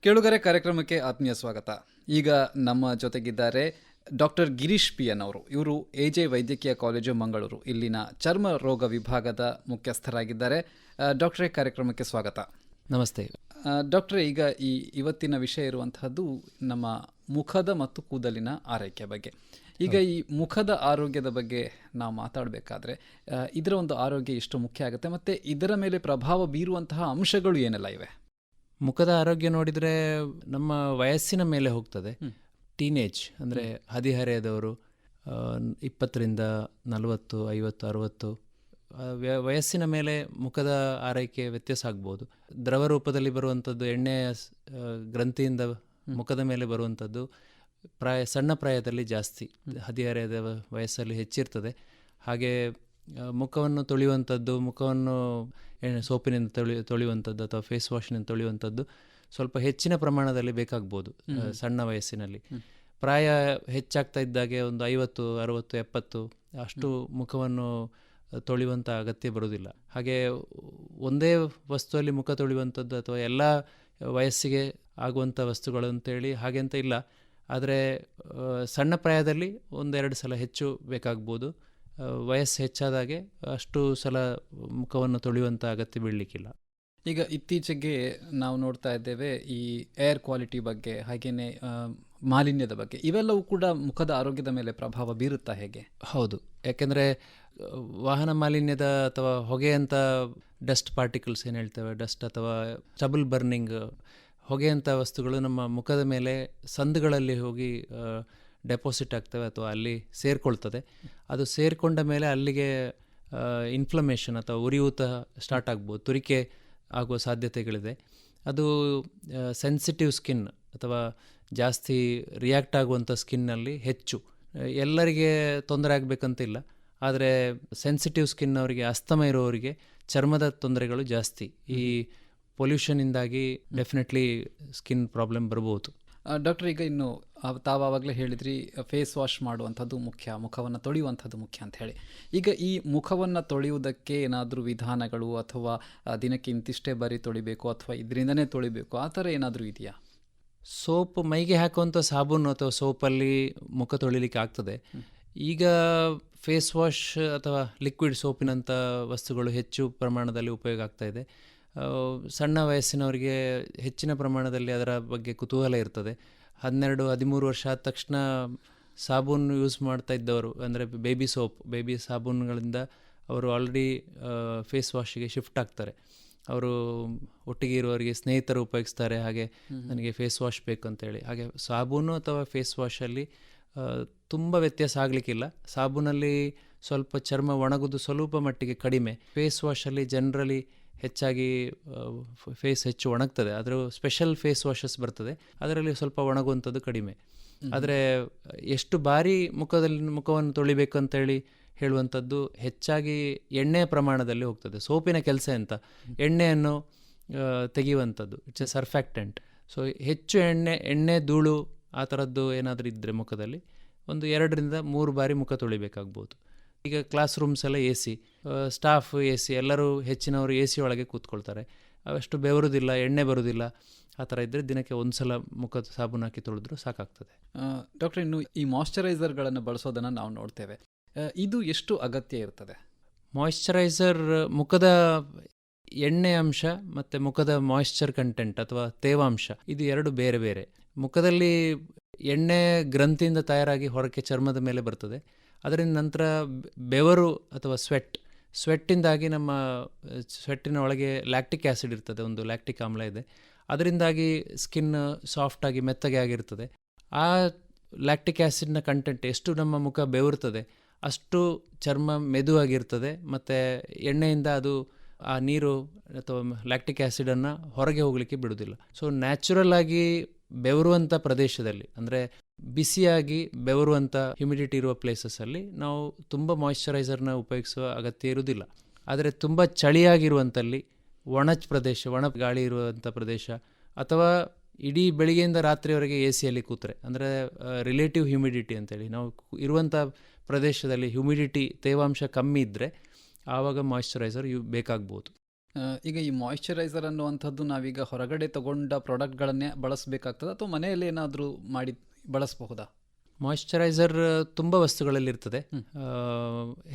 ಕೇಳುಗರೆ ಕಾರ್ಯಕ್ರಮಕ್ಕೆ ಆತ್ಮೀಯ ಸ್ವಾಗತ. ಈಗ ನಮ್ಮ ಜೊತೆಗಿದ್ದಾರೆ ಡಾಕ್ಟರ್ ಗಿರೀಶ್ ಪಿ ಎನ್ ಅವರು. ಇವರು ಎಜೆ ವೈದ್ಯಕೀಯ ಕಾಲೇಜು ಮಂಗಳೂರು ಇಲ್ಲಿನ ಚರ್ಮ ರೋಗ ವಿಭಾಗದ ಮುಖ್ಯಸ್ಥರಾಗಿದ್ದಾರೆ. ಡಾಕ್ಟರೇ, ಕಾರ್ಯಕ್ರಮಕ್ಕೆ ಸ್ವಾಗತ. ನಮಸ್ತೆ. ಡಾಕ್ಟ್ರೇ, ಈಗ ಇವತ್ತಿನ ವಿಷಯ ಇರುವಂತಹದ್ದು ನಮ್ಮ ಮುಖದ ಮತ್ತು ಕೂದಲಿನ ಆರೈಕೆ ಬಗ್ಗೆ. ಈಗ ಈ ಮುಖದ ಆರೋಗ್ಯದ ಬಗ್ಗೆ ನಾವು ಮಾತಾಡಬೇಕಾದ್ರೆ ಇದರ ಒಂದು ಆರೋಗ್ಯ ಎಷ್ಟು ಮುಖ್ಯ ಆಗುತ್ತೆ, ಮತ್ತು ಇದರ ಮೇಲೆ ಪ್ರಭಾವ ಬೀರುವಂತಹ ಅಂಶಗಳು ಏನೆಲ್ಲ ಇವೆ? ಮುಖದ ಆರೋಗ್ಯ ನೋಡಿದರೆ ನಮ್ಮ ವಯಸ್ಸಿನ ಮೇಲೆ ಹೋಗ್ತದೆ. ಟೀನೇಜ್ ಅಂದರೆ ಹದಿಹರೆಯದವರು 20ರಿಂದ 40, 50, 60 ವಯಸ್ಸಿನ ಮೇಲೆ ಮುಖದ ಆರೈಕೆ ವ್ಯತ್ಯಾಸ ಆಗ್ಬೋದು. ದ್ರವ ರೂಪದಲ್ಲಿ ಬರುವಂಥದ್ದು, ಎಣ್ಣೆಯ ಗ್ರಂಥಿಯಿಂದ ಮುಖದ ಮೇಲೆ ಬರುವಂಥದ್ದು ಸಣ್ಣ ಪ್ರಾಯದಲ್ಲಿ ಜಾಸ್ತಿ, ಹದಿಹರೆಯದ ವಯಸ್ಸಲ್ಲಿ ಹೆಚ್ಚಿರ್ತದೆ. ಹಾಗೆ ಮುಖವನ್ನು ತೊಳೆಯುವಂಥದ್ದು, ಮುಖವನ್ನು ಸೋಪಿನಿಂದ ತೊಳೆಯುವಂಥದ್ದು ಅಥವಾ ಫೇಸ್ ವಾಶ್ನಿಂದ ತೊಳೆಯುವಂಥದ್ದು ಸ್ವಲ್ಪ ಹೆಚ್ಚಿನ ಪ್ರಮಾಣದಲ್ಲಿ ಬೇಕಾಗ್ಬೋದು ಸಣ್ಣ ವಯಸ್ಸಿನಲ್ಲಿ. ಪ್ರಾಯ ಹೆಚ್ಚಾಗ್ತಾ ಇದ್ದಾಗೆ ಒಂದು 50, 60, 70 ಅಷ್ಟು ಮುಖವನ್ನು ತೊಳೆಯುವಂಥ ಅಗತ್ಯ ಬರೋದಿಲ್ಲ. ಹಾಗೆ ಒಂದೇ ವಸ್ತುವಲ್ಲಿ ಮುಖ ತೊಳೆಯುವಂಥದ್ದು ಅಥವಾ ಎಲ್ಲ ವಯಸ್ಸಿಗೆ ಆಗುವಂಥ ವಸ್ತುಗಳು ಅಂತೇಳಿ ಹಾಗೆಂತ ಇಲ್ಲ. ಆದರೆ ಸಣ್ಣ ಪ್ರಾಯದಲ್ಲಿ 1-2 ಸಲ ಹೆಚ್ಚು ಬೇಕಾಗ್ಬೋದು. ವಯಸ್ಸು ಹೆಚ್ಚಾದಾಗೆ ಅಷ್ಟು ಸಲ ಮುಖವನ್ನು ತೊಳೆಯುವಂಥ ಅಗತ್ಯ ಬೀಳಲಿಕ್ಕಿಲ್ಲ. ಈಗ ಇತ್ತೀಚೆಗೆ ನಾವು ನೋಡ್ತಾ ಇದ್ದೇವೆ ಈ ಏರ್ ಕ್ವಾಲಿಟಿ ಬಗ್ಗೆ, ಹಾಗೆಯೇ ಮಾಲಿನ್ಯದ ಬಗ್ಗೆ, ಇವೆಲ್ಲವೂ ಕೂಡ ಮುಖದ ಆರೋಗ್ಯದ ಮೇಲೆ ಪ್ರಭಾವ ಬೀರುತ್ತಾ ಹೇಗೆ? ಹೌದು, ಯಾಕೆಂದರೆ ವಾಹನ ಮಾಲಿನ್ಯದ ಅಥವಾ ಹೊಗೆಯಂಥ ಡಸ್ಟ್ ಪಾರ್ಟಿಕಲ್ಸ್ ಏನು ಹೇಳ್ತೇವೆ, ಡಸ್ಟ್ ಅಥವಾ ಟ್ರಬಲ್ ಬರ್ನಿಂಗ್ ಹೊಗೆಯಂಥ ವಸ್ತುಗಳು ನಮ್ಮ ಮುಖದ ಮೇಲೆ ಸಂದುಗಳಲ್ಲಿ ಹೋಗಿ ಡೆಪಾಸಿಟ್ ಆಗ್ತವೆ ಅಥವಾ ಅಲ್ಲಿ ಸೇರಿಕೊಳ್ತದೆ. ಅದು ಸೇರಿಕೊಂಡ ಮೇಲೆ ಅಲ್ಲಿಗೆ ಇನ್ಫ್ಲಮೇಷನ್ ಅಥವಾ ಉರಿಯೂತ ಸ್ಟಾರ್ಟ್ ಆಗ್ಬೋದು, ತುರಿಕೆ ಆಗುವ ಸಾಧ್ಯತೆಗಳಿದೆ. ಅದು ಸೆನ್ಸಿಟಿವ್ ಸ್ಕಿನ್ ಅಥವಾ ಜಾಸ್ತಿ ರಿಯಾಕ್ಟ್ ಆಗುವಂಥ ಸ್ಕಿನ್ನಲ್ಲಿ ಹೆಚ್ಚು. ಎಲ್ಲರಿಗೆ ತೊಂದರೆ ಆಗಬೇಕಂತಿಲ್ಲ, ಆದರೆ ಸೆನ್ಸಿಟಿವ್ ಸ್ಕಿನ್ ಅವರಿಗೆ, ಅಸ್ತಮ ಇರೋವರಿಗೆ ಚರ್ಮದ ತೊಂದರೆಗಳು ಜಾಸ್ತಿ. ಈ ಪೊಲ್ಯೂಷನಿಂದಾಗಿ ಡೆಫಿನೆಟ್ಲಿ ಸ್ಕಿನ್ ಪ್ರಾಬ್ಲಮ್ ಬರ್ಬೋದು. ಡಾಕ್ಟರ್, ಈಗ ಇನ್ನು ತಾವಾಗಲೇ ಹೇಳಿದ್ರಿ ಫೇಸ್ ವಾಶ್ ಮಾಡುವಂಥದ್ದು ಮುಖ್ಯ, ಮುಖವನ್ನು ತೊಳೆಯುವಂಥದ್ದು ಮುಖ್ಯ ಅಂತ ಹೇಳಿ. ಈಗ ಈ ಮುಖವನ್ನು ತೊಳೆಯುವುದಕ್ಕೆ ಏನಾದರೂ ವಿಧಾನಗಳು ಅಥವಾ ದಿನಕ್ಕೆ ಇಂತಿಷ್ಟೇ ಬಾರಿ ತೊಳಿಬೇಕು ಅಥವಾ ಇದರಿಂದನೇ ತೊಳಿಬೇಕು, ಆ ಥರ ಏನಾದರೂ ಇದೆಯಾ? ಸೋಪ್, ಮೈಗೆ ಹಾಕುವಂಥ ಸಾಬೂನು ಅಥವಾ ಸೋಪಲ್ಲಿ ಮುಖ ತೊಳಿಲಿಕ್ಕೆ ಆಗ್ತದೆ. ಈಗ ಫೇಸ್ ವಾಶ್ ಅಥವಾ ಲಿಕ್ವಿಡ್ ಸೋಪಿನಂಥ ವಸ್ತುಗಳು ಹೆಚ್ಚು ಪ್ರಮಾಣದಲ್ಲಿ ಉಪಯೋಗ ಆಗ್ತಾಯಿದೆ. ಸಣ್ಣ ವಯಸ್ಸಿನವರಿಗೆ ಹೆಚ್ಚಿನ ಪ್ರಮಾಣದಲ್ಲಿ ಅದರ ಬಗ್ಗೆ ಕುತೂಹಲ ಇರ್ತದೆ. 12-13 ವರ್ಷ ಆದ ತಕ್ಷಣ ಸಾಬೂನು ಯೂಸ್ ಮಾಡ್ತಾ ಇದ್ದವರು, ಅಂದರೆ ಬೇಬಿ ಸೋಪ್, ಬೇಬಿ ಸಾಬೂನುಗಳಿಂದ ಅವರು ಆಲ್ರೆಡಿ ಫೇಸ್ ವಾಶಿಗೆ ಶಿಫ್ಟ್ ಆಗ್ತಾರೆ. ಅವರು ಒಟ್ಟಿಗೆ ಇರುವವರಿಗೆ ಸ್ನೇಹಿತರು ಉಪಯೋಗಿಸ್ತಾರೆ, ಹಾಗೆ ನನಗೆ ಫೇಸ್ ವಾಶ್ ಬೇಕು ಅಂತೇಳಿ. ಹಾಗೆ ಸಾಬೂನು ಅಥವಾ ಫೇಸ್ ವಾಶಲ್ಲಿ ತುಂಬ ವ್ಯತ್ಯಾಸ ಆಗಲಿಕ್ಕಿಲ್ಲ. ಸಾಬೂನಲ್ಲಿ ಸ್ವಲ್ಪ ಚರ್ಮ ಒಣಗೋದು ಸ್ವಲ್ಪ ಮಟ್ಟಿಗೆ ಕಡಿಮೆ. ಫೇಸ್ ವಾಶಲ್ಲಿ ಜನರಲಿ ಹೆಚ್ಚಾಗಿ ಫೇಸ್ ಹೆಚ್ಚು ಒಣಗ್ತದೆ. ಅದರ ಸ್ಪೆಷಲ್ ಫೇಸ್ ವಾಶಸ್ ಬರ್ತದೆ, ಅದರಲ್ಲಿ ಸ್ವಲ್ಪ ಒಣಗುವಂಥದ್ದು ಕಡಿಮೆ. ಆದರೆ ಎಷ್ಟು ಬಾರಿ ಮುಖವನ್ನು ತೊಳಿಬೇಕಂತೇಳಿ ಹೇಳುವಂಥದ್ದು ಹೆಚ್ಚಾಗಿ ಎಣ್ಣೆಯ ಪ್ರಮಾಣದಲ್ಲಿ ಹೋಗ್ತದೆ. ಸೋಪಿನ ಕೆಲಸ ಎಂತ, ಎಣ್ಣೆಯನ್ನು ತೆಗೆಯುವಂಥದ್ದು, ಇಟ್ಸ್ ಎ ಸರ್ಫ್ಯಾಕ್ಟೆಂಟ್. ಸೊ ಹೆಚ್ಚು ಎಣ್ಣೆ ಧೂಳು ಆ ಥರದ್ದು ಏನಾದರೂ ಇದ್ದರೆ ಮುಖದಲ್ಲಿ ಒಂದು 2-3 ಬಾರಿ ಮುಖ ತೊಳಿಬೇಕಾಗ್ಬೋದು. ಈಗ ಕ್ಲಾಸ್ ರೂಮ್ಸ್ ಎಲ್ಲ AC, ಸ್ಟಾಫ್ AC, ಎಲ್ಲರೂ ಹೆಚ್ಚಿನವರು AC ಒಳಗೆ ಕೂತ್ಕೊಳ್ತಾರೆ. ಅಷ್ಟು ಬೆವರುದಿಲ್ಲ, ಎಣ್ಣೆ ಬರುವುದಿಲ್ಲ. ಆ ಥರ ಇದ್ದರೆ ದಿನಕ್ಕೆ 1 ಸಲ ಮುಖ ಸಾಬೂನು ಹಾಕಿ ತೊಳೆದ್ರೂ ಸಾಕಾಗ್ತದೆ. ಡಾಕ್ಟರ್, ಇನ್ನು ಈ ಮಾಯ್ಶ್ಚರೈಸರ್ಗಳನ್ನು ಬಳಸೋದನ್ನು ನಾವು ನೋಡ್ತೇವೆ, ಇದು ಎಷ್ಟು ಅಗತ್ಯ ಇರ್ತದೆ? ಮಾಯ್ಶ್ಚರೈಸರ್ ಮುಖದ ಎಣ್ಣೆ ಅಂಶ ಮತ್ತು ಮುಖದ ಮಾಯ್ಶ್ಚರ್ ಕಂಟೆಂಟ್ ಅಥವಾ ತೇವಾಂಶ, ಇದು ಎರಡು ಬೇರೆ ಬೇರೆ. ಮುಖದಲ್ಲಿ ಎಣ್ಣೆ ಗ್ರಂಥಿಯಿಂದ ತಯಾರಾಗಿ ಹೊರಕ್ಕೆ ಚರ್ಮದ ಮೇಲೆ ಬರ್ತದೆ. ಅದರಿಂದ ನಂತರ ಬೆವರು ಅಥವಾ ಸ್ವೆಟ್ಟಿಂದಾಗಿ ನಮ್ಮ ಸ್ವೆಟ್ಟಿನ ಒಳಗೆ ಲ್ಯಾಕ್ಟಿಕ್ ಆ್ಯಸಿಡ್ ಇರ್ತದೆ, ಒಂದು ಲ್ಯಾಕ್ಟಿಕ್ ಆಮ್ಲ ಇದೆ. ಅದರಿಂದಾಗಿ ಸ್ಕಿನ್ ಸಾಫ್ಟಾಗಿ ಮೆತ್ತಗೆ ಆಗಿರ್ತದೆ. ಆ ಲ್ಯಾಕ್ಟಿಕ್ ಆ್ಯಸಿಡ್ನ ಕಂಟೆಂಟ್ ಎಷ್ಟು ನಮ್ಮ ಮುಖ ಬೆವರ್ತದೆ ಅಷ್ಟು ಚರ್ಮ ಮೆದುವಾಗಿರ್ತದೆ, ಮತ್ತು ಎಣ್ಣೆಯಿಂದ ಅದು ಆ ನೀರು ಅಥವಾ ಲ್ಯಾಕ್ಟಿಕ್ ಆ್ಯಸಿಡನ್ನು ಹೊರಗೆ ಹೋಗಲಿಕ್ಕೆ ಬಿಡೋದಿಲ್ಲ. ಸೊ ನ್ಯಾಚುರಲ್ ಆಗಿ ಬೆವರುವಂಥ ಪ್ರದೇಶದಲ್ಲಿ, ಅಂದರೆ ಬಿಸಿಯಾಗಿ ಬೆವರುವಂಥ ಹ್ಯುಮಿಡಿಟಿ ಇರುವ ಪ್ಲೇಸಸ್ಸಲ್ಲಿ ನಾವು ತುಂಬ ಮಾಯ್ಶ್ಚರೈಸರ್ನ ಉಪಯೋಗಿಸುವ ಅಗತ್ಯ ಇರುವುದಿಲ್ಲ. ಆದರೆ ತುಂಬ ಚಳಿಯಾಗಿರುವಂಥಲ್ಲಿ, ಒಣ ಪ್ರದೇಶ, ಒಣ ಗಾಳಿ ಇರುವಂಥ ಪ್ರದೇಶ, ಅಥವಾ ಇಡೀ ಬೆಳಿಗ್ಗೆಯಿಂದ ರಾತ್ರಿಯವರೆಗೆ AC ಕೂತ್ರೆ, ಅಂದರೆ ರಿಲೇಟಿವ್ ಹ್ಯುಮಿಡಿಟಿ ಅಂತೇಳಿ ನಾವು ಇರುವಂಥ ಪ್ರದೇಶದಲ್ಲಿ ಹ್ಯುಮಿಡಿಟಿ ತೇವಾಂಶ ಕಮ್ಮಿ ಇದ್ದರೆ ಆವಾಗ ಮಾಯ್ಶ್ಚರೈಸರ್ ಬೇಕಾಗ್ಬೋದು. ಈಗ ಈ ಮಾಯಿಶ್ಚರೈಸರ್ ಅನ್ನುವಂಥದ್ದು ನಾವೀಗ ಹೊರಗಡೆ ತಗೊಂಡ ಪ್ರಾಡಕ್ಟ್ಗಳನ್ನೇ ಬಳಸಬೇಕಾಗ್ತದೆ ಅಥವಾ ಮನೆಯಲ್ಲಿ ಏನಾದರೂ ಮಾಡಿ ಬಳಸಬಹುದಾ? ಮಾಯಿಶ್ಚರೈಸರ್ ತುಂಬ ವಸ್ತುಗಳಲ್ಲಿ ಇರ್ತದೆ.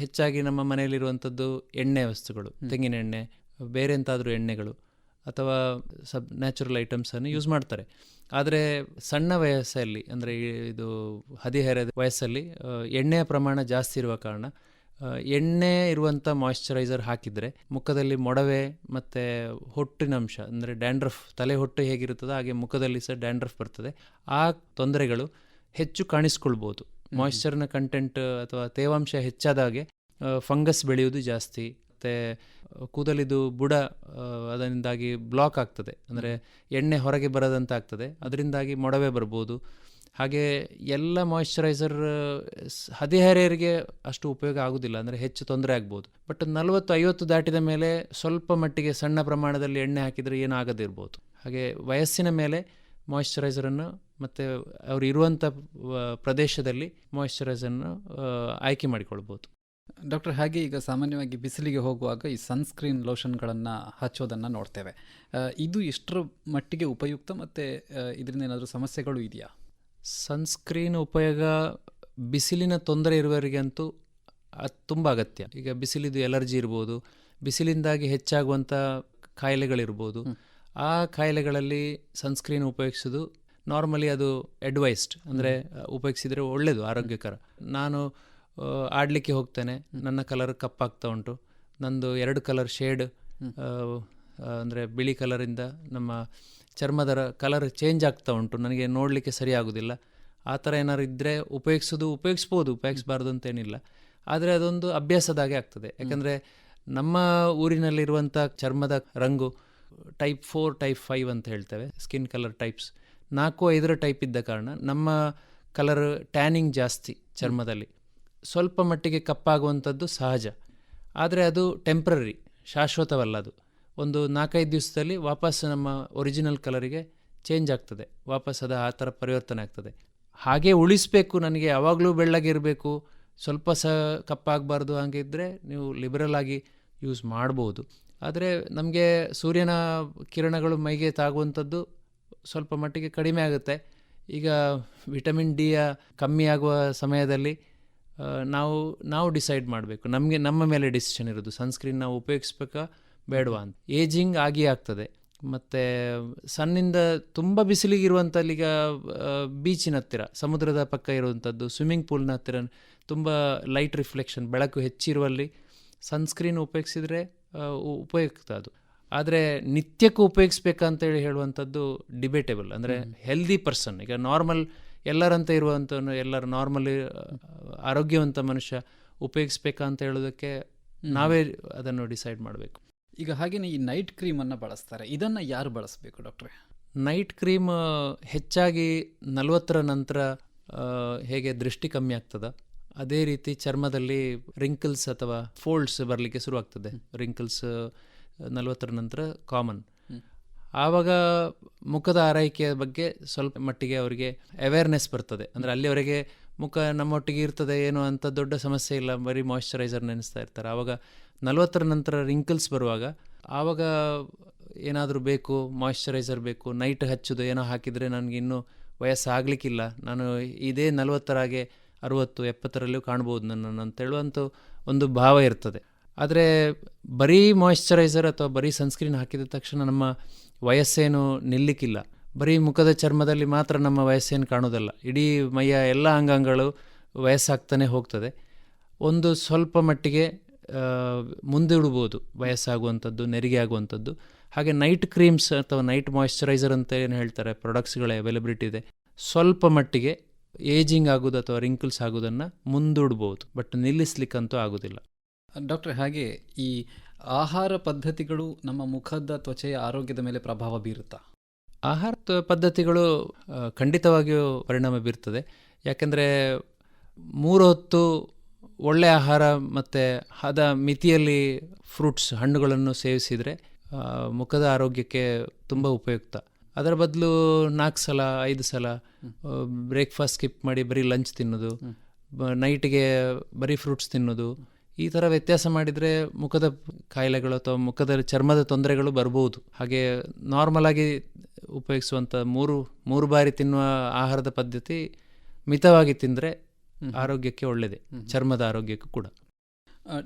ಹೆಚ್ಚಾಗಿ ನಮ್ಮ ಮನೆಯಲ್ಲಿರುವಂಥದ್ದು ಎಣ್ಣೆ ವಸ್ತುಗಳು, ತೆಂಗಿನ ಎಣ್ಣೆ, ಬೇರೆ ಎಂತಾದರೂ ಎಣ್ಣೆಗಳು ಅಥವಾ ನ್ಯಾಚುರಲ್ ಐಟಮ್ಸನ್ನು ಯೂಸ್ ಮಾಡ್ತಾರೆ. ಆದರೆ ಸಣ್ಣ ವಯಸ್ಸಲ್ಲಿ, ಅಂದರೆ ಇದು ಹದಿಹರೆಯದ ವಯಸ್ಸಲ್ಲಿ ಎಣ್ಣೆಯ ಪ್ರಮಾಣ ಜಾಸ್ತಿ ಇರುವ ಕಾರಣ ಎಣ್ಣೆ ಇರುವಂಥ ಮಾಯಿಶ್ಚರೈಸರ್ ಹಾಕಿದರೆ ಮುಖದಲ್ಲಿ ಮೊಡವೆ ಮತ್ತು ಹೊಟ್ಟಿನಂಶ, ಅಂದರೆ ಡ್ಯಾಂಡ್ರಫ್, ತಲೆ ಹೊಟ್ಟು ಹೇಗಿರುತ್ತದೋ ಹಾಗೆ ಮುಖದಲ್ಲಿ ಸಹ ಡ್ಯಾಂಡ್ರಫ್ ಬರ್ತದೆ. ಆ ತೊಂದರೆಗಳು ಹೆಚ್ಚು ಕಾಣಿಸ್ಕೊಳ್ಬೋದು. ಮಾಯಿಶ್ಚರ್ನ ಕಂಟೆಂಟ್ ಅಥವಾ ತೇವಾಂಶ ಹೆಚ್ಚಾದಾಗೆ ಫಂಗಸ್ ಬೆಳೆಯುವುದು ಜಾಸ್ತಿ, ಮತ್ತು ಕೂದಲಿದು ಬುಡ ಅದರಿಂದಾಗಿ ಬ್ಲಾಕ್ ಆಗ್ತದೆ, ಅಂದರೆ ಎಣ್ಣೆ ಹೊರಗೆ ಬರದಂತ ಆಗ್ತದೆ, ಅದರಿಂದಾಗಿ ಮೊಡವೆ ಬರ್ಬೋದು. ಹಾಗೆ ಎಲ್ಲ ಮಾಯಿಶ್ಚರೈಸರ್ ಹದಿಹರೆಯರಿಗೆ ಅಷ್ಟು ಉಪಯೋಗ ಆಗೋದಿಲ್ಲ, ಅಂದರೆ ಹೆಚ್ಚು ತೊಂದರೆ ಆಗ್ಬೋದು. ಬಟ್ 40-50 ದಾಟಿದ ಮೇಲೆ ಸ್ವಲ್ಪ ಮಟ್ಟಿಗೆ ಸಣ್ಣ ಪ್ರಮಾಣದಲ್ಲಿ ಎಣ್ಣೆ ಹಾಕಿದರೆ ಏನಾಗದಿರ್ಬೋದು. ಹಾಗೆ ವಯಸ್ಸಿನ ಮೇಲೆ ಮಾಯಿಶ್ಚರೈಸರನ್ನು ಮತ್ತು ಅವರು ಇರುವಂಥ ಪ್ರದೇಶದಲ್ಲಿ ಮಾಯಿಶ್ಚರೈಸರನ್ನು ಆಯ್ಕೆ ಮಾಡಿಕೊಳ್ಬೋದು. ಡಾಕ್ಟರ್, ಹಾಗೆ ಈಗ ಸಾಮಾನ್ಯವಾಗಿ ಬಿಸಿಲಿಗೆ ಹೋಗುವಾಗ ಈ ಸನ್ಸ್ಕ್ರೀನ್ ಲೋಷನ್ಗಳನ್ನು ಹಚ್ಚೋದನ್ನು ನೋಡ್ತೇವೆ. ಇದು ಎಷ್ಟರ ಮಟ್ಟಿಗೆ ಉಪಯುಕ್ತ ಮತ್ತು ಇದರಿಂದ ಏನಾದರೂ ಸಮಸ್ಯೆಗಳು ಇದೆಯಾ? ಸನ್ಸ್ಕ್ರೀನ್ ಉಪಯೋಗ ಬಿಸಿಲಿನ ತೊಂದರೆ ಇರುವವರಿಗಂತೂ ಅದು ತುಂಬ ಅಗತ್ಯ. ಈಗ ಬಿಸಿಲಿದು ಎಲರ್ಜಿ ಇರ್ಬೋದು, ಬಿಸಿಲಿಂದಾಗಿ ಹೆಚ್ಚಾಗುವಂಥ ಕಾಯಿಲೆಗಳಿರ್ಬೋದು. ಆ ಕಾಯಿಲೆಗಳಲ್ಲಿ ಸನ್ಸ್ಕ್ರೀನ್ ಉಪಯೋಗಿಸೋದು ನಾರ್ಮಲಿ ಅದು ಅಡ್ವೈಸ್ಡ್, ಅಂದರೆ ಉಪಯೋಗಿಸಿದರೆ ಒಳ್ಳೆಯದು, ಆರೋಗ್ಯಕರ. ನಾನು ಆಡಲಿಕ್ಕೆ ಹೋಗ್ತೇನೆ, ನನ್ನ ಕಲರ್ ಕಪ್ಪಾಗ್ತಾ ಉಂಟು, ನಂದು 2 ಕಲರ್ ಶೇಡ್, ಅಂದರೆ ಬಿಳಿ ಕಲರಿಂದ ನಮ್ಮ ಚರ್ಮದ ಕಲರ್ ಚೇಂಜ್ ಆಗ್ತಾ ಉಂಟು, ನನಗೆ ನೋಡಲಿಕ್ಕೆ ಸರಿ ಆಗೋದಿಲ್ಲ. ಆ ಥರ ಏನಾದ್ರು ಇದ್ದರೆ ಉಪಯೋಗಿಸ್ಬೋದು, ಉಪಯೋಗಿಸ್ಬಾರ್ದು ಅಂತೇನಿಲ್ಲ. ಆದರೆ ಅದೊಂದು ಅಭ್ಯಾಸದಾಗೆ ಆಗ್ತದೆ. ಯಾಕಂದರೆ ನಮ್ಮ ಊರಿನಲ್ಲಿರುವಂಥ ಚರ್ಮದ ರಂಗು ಟೈಪ್ 4, ಟೈಪ್ 5 ಅಂತ ಹೇಳ್ತೇವೆ, ಸ್ಕಿನ್ ಕಲರ್ ಟೈಪ್ಸ್ 4-5 ಟೈಪ್ ಇದ್ದ ಕಾರಣ ನಮ್ಮ ಕಲರ್ ಟ್ಯಾನಿಂಗ್ ಜಾಸ್ತಿ ಚರ್ಮದಲ್ಲಿ. ಸ್ವಲ್ಪ ಮಟ್ಟಿಗೆ ಕಪ್ಪಾಗುವಂಥದ್ದು ಸಹಜ, ಆದರೆ ಅದು ಟೆಂಪ್ರರಿ, ಶಾಶ್ವತವಲ್ಲ. ಅದು ಒಂದು 4-5 ದಿವಸದಲ್ಲಿ ವಾಪಸ್ ನಮ್ಮ ಒರಿಜಿನಲ್ ಕಲರಿಗೆ ಚೇಂಜ್ ಆಗ್ತದೆ, ವಾಪಸ್ ಅದು ಆ ಥರ ಪರಿವರ್ತನೆ ಆಗ್ತದೆ. ಹಾಗೆ ಉಳಿಸಬೇಕು, ನನಗೆ ಯಾವಾಗಲೂ ಬೆಳ್ಳಗಿರಬೇಕು, ಸ್ವಲ್ಪ ಸಹ ಕಪ್ಪಾಗಬಾರ್ದು, ಹಾಗಿದ್ದರೆ ನೀವು ಲಿಬರಲ್ ಆಗಿ ಯೂಸ್ ಮಾಡ್ಬೋದು. ಆದರೆ ನಮಗೆ ಸೂರ್ಯನ ಕಿರಣಗಳು ಮೈಗೆ ತಾಗುವಂಥದ್ದು ಸ್ವಲ್ಪ ಮಟ್ಟಿಗೆ ಕಡಿಮೆ ಆಗುತ್ತೆ. ಈಗ ವಿಟಮಿನ್ ಡಿಯ ಕಮ್ಮಿ ಆಗುವ ಸಮಯದಲ್ಲಿ ನಾವು ಡಿಸೈಡ್ ಮಾಡಬೇಕು, ನಮ್ಮ ಮೇಲೆ ಡಿಸಿಷನ್ ಇರೋದು, ಸನ್ಸ್ಕ್ರೀನ್ ನಾವು ಉಪಯೋಗಿಸ್ಬೇಕಾ ಬೇಡವಾ ಅಂತ. ಏಜಿಂಗ್ ಆಗಿ ಆಗ್ತದೆ. ಮತ್ತು ಸನ್ನಿಂದ ತುಂಬ ಬಿಸಿಲಿಗಿರುವಂಥಲ್ಲಿ, ಈಗ ಬೀಚಿನ ಹತ್ತಿರ, ಸಮುದ್ರದ ಪಕ್ಕ ಇರುವಂಥದ್ದು, ಸ್ವಿಮ್ಮಿಂಗ್ ಪೂಲ್ನ ಹತ್ತಿರ ತುಂಬ ಲೈಟ್ ರಿಫ್ಲೆಕ್ಷನ್, ಬೆಳಕು ಹೆಚ್ಚಿರುವಲ್ಲಿ ಸನ್ಸ್ಕ್ರೀನ್ ಉಪಯೋಗಿಸಿದರೆ ಉಪಯುಕ್ತ ಅದು. ಆದರೆ ನಿತ್ಯಕ್ಕೂ ಉಪಯೋಗಿಸ್ಬೇಕಂತೇಳಿ ಹೇಳುವಂಥದ್ದು ಡಿಬೇಟೇಬಲ್. ಅಂದರೆ ಹೆಲ್ದಿ ಪರ್ಸನ್, ಈಗ ನಾರ್ಮಲ್ ಎಲ್ಲರಂತೆ ಇರುವಂಥವನು, ಎಲ್ಲರೂ ನಾರ್ಮಲಿ ಆರೋಗ್ಯವಂತ ಮನುಷ್ಯ ಉಪಯೋಗಿಸ್ಬೇಕಾ ಅಂತ ಹೇಳೋದಕ್ಕೆ ನಾವೇ ಅದನ್ನು ಡಿಸೈಡ್ ಮಾಡಬೇಕು. ಈಗ ಹಾಗೆಯೇ ಈ ನೈಟ್ ಕ್ರೀಮನ್ನು ಬಳಸ್ತಾರೆ, ಇದನ್ನು ಯಾರು ಬಳಸಬೇಕು ಡಾಕ್ಟ್ರೆ? ನೈಟ್ ಕ್ರೀಮ್ ಹೆಚ್ಚಾಗಿ 40ರ ನಂತರ ಹೇಗೆ ದೃಷ್ಟಿ ಕಮ್ಮಿ ಆಗ್ತದ, ಅದೇ ರೀತಿ ಚರ್ಮದಲ್ಲಿ ರಿಂಕಲ್ಸ್ ಅಥವಾ ಫೋಲ್ಡ್ಸ್ ಬರಲಿಕ್ಕೆ ಶುರುವಾಗ್ತದೆ. ರಿಂಕಲ್ಸ್ 40ರ ನಂತರ ಕಾಮನ್. ಆವಾಗ ಮುಖದ ಆರೈಕೆಯ ಬಗ್ಗೆ ಸ್ವಲ್ಪ ಮಟ್ಟಿಗೆ ಅವರಿಗೆ ಅವೇರ್ನೆಸ್ ಬರ್ತದೆ. ಅಂದರೆ ಅಲ್ಲಿವರೆಗೆ ಮುಖ ನಮ್ಮೊಟ್ಟಿಗೆ ಇರ್ತದೆ, ಏನೋ ಅಂತ ದೊಡ್ಡ ಸಮಸ್ಯೆ ಇಲ್ಲ, ಬರೀ ಮಾಯಿಶ್ಚರೈಸರ್ ನೆನೆಸ್ತಾ ಇರ್ತಾರೆ. ಆವಾಗ 40ರ ನಂತರ ರಿಂಕಲ್ಸ್ ಬರುವಾಗ ಆವಾಗ ಏನಾದರೂ ಬೇಕು, ಮಾಯಿಶ್ಚರೈಸರ್ ಬೇಕು, ನೈಟ್ ಹಚ್ಚೋದು ಏನೋ ಹಾಕಿದರೆ ನನಗೆ ಇನ್ನೂ ವಯಸ್ಸಾಗಲಿಕ್ಕಿಲ್ಲ, ನಾನು ಇದೇ 40ರಾಗೆ 60-70ರಲ್ಲೂ ಕಾಣ್ಬೋದು ನನ್ನನ್ನು ಅಂತ ಹೇಳುವಂಥ ಒಂದು ಭಾವ ಇರ್ತದೆ. ಆದರೆ ಬರೀ ಮಾಯಿಶ್ಚರೈಸರ್ ಅಥವಾ ಬರೀ ಸನ್ಸ್ಕ್ರೀನ್ ಹಾಕಿದ ತಕ್ಷಣ ನಮ್ಮ ವಯಸ್ಸೇನು ನಿಲ್ಲಕ್ಕಿಲ್ಲ. ಬರೀ ಮುಖದ ಚರ್ಮದಲ್ಲಿ ಮಾತ್ರ ನಮ್ಮ ವಯಸ್ಸೇನು ಕಾಣೋದಲ್ಲ, ಇಡೀ ಮೈಯ ಎಲ್ಲ ಅಂಗಾಂಗಗಳು ವಯಸ್ಸಾಗ್ತಾನೆ ಹೋಗ್ತದೆ. ಒಂದು ಸ್ವಲ್ಪ ಮಟ್ಟಿಗೆ ಮುಂದೂಡ್ಬೋದು ವಯಸ್ಸಾಗುವಂಥದ್ದು, ನೆರಿಗೆ ಆಗುವಂಥದ್ದು. ಹಾಗೆ ನೈಟ್ ಕ್ರೀಮ್ಸ್ ಅಥವಾ ನೈಟ್ ಮಾಯಿಶ್ಚರೈಸರ್ ಅಂತ ಏನು ಹೇಳ್ತಾರೆ, ಪ್ರಾಡಕ್ಟ್ಸ್ಗಳ ಅವೈಲಬಿಲಿಟಿ ಇದೆ. ಸ್ವಲ್ಪ ಮಟ್ಟಿಗೆ ಏಜಿಂಗ್ ಆಗೋದು ಅಥವಾ ರಿಂಕಲ್ಸ್ ಆಗೋದನ್ನು ಮುಂದೂಡ್ಬೋದು, ಬಟ್ ನಿಲ್ಲಿಸ್ಲಿಕ್ಕಂತೂ ಆಗೋದಿಲ್ಲ. ಡಾಕ್ಟ್ರೆ, ಹಾಗೆ ಈ ಆಹಾರ ಪದ್ಧತಿಗಳು ನಮ್ಮ ಮುಖದ ತ್ವಚೆಯ ಆರೋಗ್ಯದ ಮೇಲೆ ಪ್ರಭಾವ ಬೀರುತ್ತಾ? ಆಹಾರ ಪದ್ಧತಿಗಳು ಖಂಡಿತವಾಗಿಯೂ ಪರಿಣಾಮ ಬೀರ್ತದೆ. ಯಾಕೆಂದರೆ 3 ಹೊತ್ತು ಒಳ್ಳೆಯ ಆಹಾರ ಮತ್ತು ಹದ ಮಿತಿಯಲ್ಲಿ ಫ್ರೂಟ್ಸ್, ಹಣ್ಣುಗಳನ್ನು ಸೇವಿಸಿದರೆ ಮುಖದ ಆರೋಗ್ಯಕ್ಕೆ ತುಂಬ ಉಪಯುಕ್ತ. ಅದರ ಬದಲು 4 ಸಲ 5 ಸಲ ಬ್ರೇಕ್ಫಾಸ್ಟ್ ಸ್ಕಿಪ್ ಮಾಡಿ ಬರೀ ಲಂಚ್ ತಿನ್ನೋದು, ನೈಟಿಗೆ ಬರೀ ಫ್ರೂಟ್ಸ್ ತಿನ್ನೋದು, ಈ ಥರ ವ್ಯತ್ಯಾಸ ಮಾಡಿದರೆ ಮುಖದ ಕಾಯಿಲೆಗಳು ಅಥವಾ ಮುಖದ ಚರ್ಮದ ತೊಂದರೆಗಳು ಬರ್ಬೋದು. ಹಾಗೆ ನಾರ್ಮಲ್ ಆಗಿ ಉಪಯೋಗಿಸುವಂಥ ಮೂರು ಬಾರಿ ತಿನ್ನುವ ಆಹಾರದ ಪದ್ಧತಿ ಮಿತವಾಗಿ ತಿಂದರೆ ಆರೋಗ್ಯಕ್ಕೆ ಒಳ್ಳೆಯದೇ, ಚರ್ಮದ ಆರೋಗ್ಯಕ್ಕೂ ಕೂಡ.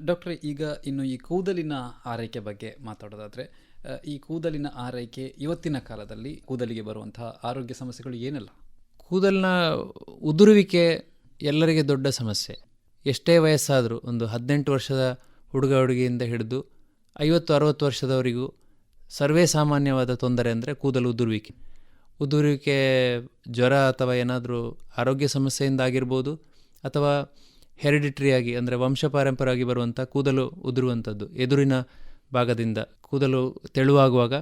ಡಾಕ್ಟ್ರೆ, ಈಗ ಇನ್ನು ಈ ಕೂದಲಿನ ಆರೈಕೆ ಬಗ್ಗೆ ಮಾತಾಡೋದಾದರೆ, ಈ ಕೂದಲಿನ ಆರೈಕೆ ಇವತ್ತಿನ ಕಾಲದಲ್ಲಿ ಕೂದಲಿಗೆ ಬರುವಂತಹ ಆರೋಗ್ಯ ಸಮಸ್ಯೆಗಳು ಏನೆಲ್ಲ? ಕೂದಲಿನ ಉದುರುವಿಕೆ ಎಲ್ಲರಿಗೆ ದೊಡ್ಡ ಸಮಸ್ಯೆ. ಎಷ್ಟೇ ವಯಸ್ಸಾದರೂ, ಒಂದು 18 ವರ್ಷದ ಹುಡುಗಿಯಿಂದ ಹಿಡಿದು 50-60 ವರ್ಷದವರಿಗೂ ಸರ್ವೇ ಸಾಮಾನ್ಯವಾದ ತೊಂದರೆ ಅಂದರೆ ಕೂದಲು ಉದುರುವಿಕೆ ಜ್ವರ ಅಥವಾ ಏನಾದರೂ ಆರೋಗ್ಯ ಸಮಸ್ಯೆಯಿಂದ ಆಗಿರ್ಬೋದು, ಅಥವಾ ಹೆರಿಡಿಟ್ರಿಯಾಗಿ ಅಂದರೆ ವಂಶಪಾರಂಪರ್ಯವಾಗಿ ಬರುವಂಥ ಕೂದಲು ಉದುರುವಂಥದ್ದು, ಎದುರಿನ ಭಾಗದಿಂದ ಕೂದಲು ತೆಳುವಾಗುವಾಗ